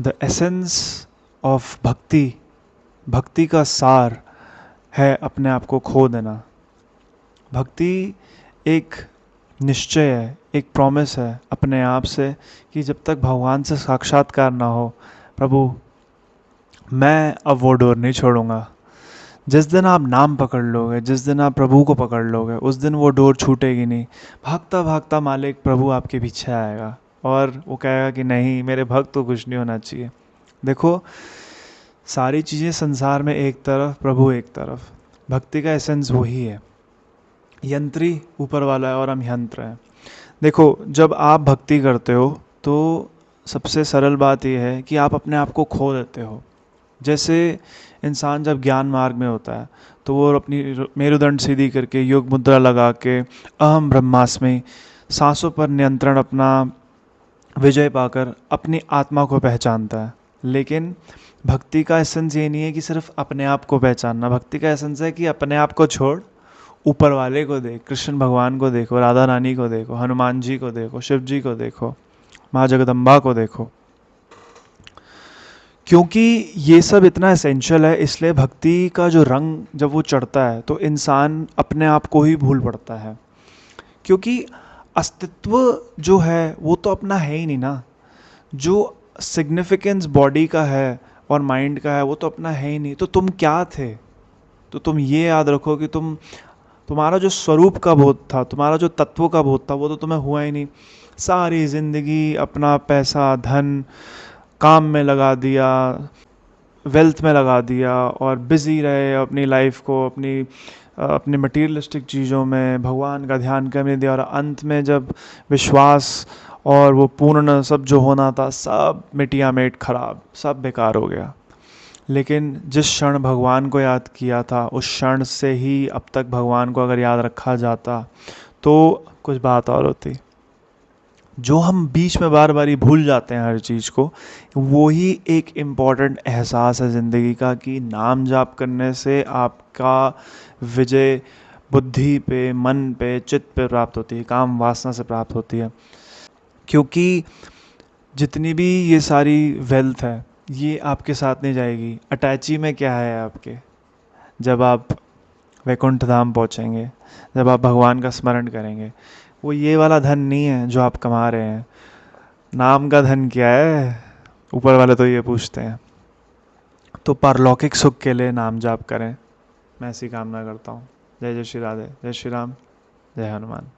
The essence of भक्ति, भक्ति का सार है अपने आप को खो देना। भक्ति एक निश्चय है, एक प्रॉमिस है अपने आप से कि जब तक भगवान से साक्षात्कार ना हो, प्रभु मैं अब वो डोर नहीं छोड़ूंगा। जिस दिन आप नाम पकड़ लोगे, जिस दिन आप प्रभु को पकड़ लोगे, उस दिन वो डोर छूटेगी नहीं। भागता भागता मालिक प्रभु आपके पीछे आएगा और वो कहेगा कि नहीं, मेरे भक्त को कुछ नहीं होना चाहिए। देखो, सारी चीज़ें संसार में एक तरफ, प्रभु एक तरफ। भक्ति का एसेंस वही है। यंत्री ऊपर वाला है और हम यंत्र हैं। देखो, जब आप भक्ति करते हो तो सबसे सरल बात यह है कि आप अपने आप को खो देते हो। जैसे इंसान जब ज्ञान मार्ग में होता है तो वो अपनी मेरुदंड सीधी करके योग मुद्रा लगा के अहम ब्रह्मास्मि, सांसों पर नियंत्रण अपना विजय पाकर अपनी आत्मा को पहचानता है। लेकिन भक्ति का एसेंस ये नहीं है कि सिर्फ अपने आप को पहचानना। भक्ति का एसेंस है कि अपने आप को छोड़, ऊपर वाले को देख, कृष्ण भगवान को देखो, राधा रानी को देखो, हनुमान जी को देखो, शिव जी को देखो, माँ जगदम्बा को देखो। क्योंकि ये सब इतना एसेंशियल है, इसलिए भक्ति का जो रंग जब वो चढ़ता है तो इंसान अपने आप को ही भूल पड़ता है। क्योंकि अस्तित्व जो है वो तो अपना है ही नहीं ना। जो सिग्निफिकेंस बॉडी का है और माइंड का है वो तो अपना है ही नहीं। तो तुम क्या थे? तो तुम ये याद रखो कि तुम्हारा जो स्वरूप का बोध था, तुम्हारा जो तत्व का बोध था, वो तो तुम्हें हुआ ही नहीं। सारी ज़िंदगी अपना पैसा धन काम में लगा दिया, वेल्थ में लगा दिया और बिज़ी रहे अपनी लाइफ को, अपनी मटीरियलिस्टिक चीज़ों में, भगवान का ध्यान करने दिया। और अंत में जब विश्वास और वो पूर्ण सब जो होना था, सब मिटिया मेट खराब, सब बेकार हो गया। लेकिन जिस क्षण भगवान को याद किया था, उस क्षण से ही अब तक भगवान को अगर याद रखा जाता तो कुछ बात और होती। जो हम बीच में बार बार ही भूल जाते हैं हर चीज़ को, वो ही एक इम्पॉर्टेंट एहसास है ज़िंदगी का कि नाम जाप करने से आपका विजय बुद्धि पे, मन पे, चित्त पे प्राप्त होती है, काम वासना से प्राप्त होती है। क्योंकि जितनी भी ये सारी वेल्थ है ये आपके साथ नहीं जाएगी। अटैची में क्या है आपके? जब आप वैकुंठ धाम पहुँचेंगे, जब आप भगवान का स्मरण करेंगे, वो ये वाला धन नहीं है जो आप कमा रहे हैं। नाम का धन क्या है? ऊपर वाले तो ये पूछते हैं। तो पारलौकिक सुख के लिए नाम जाप करें, मैं ऐसी कामना करता हूँ। जय जय श्री राधे, जय श्री राम, जय हनुमान।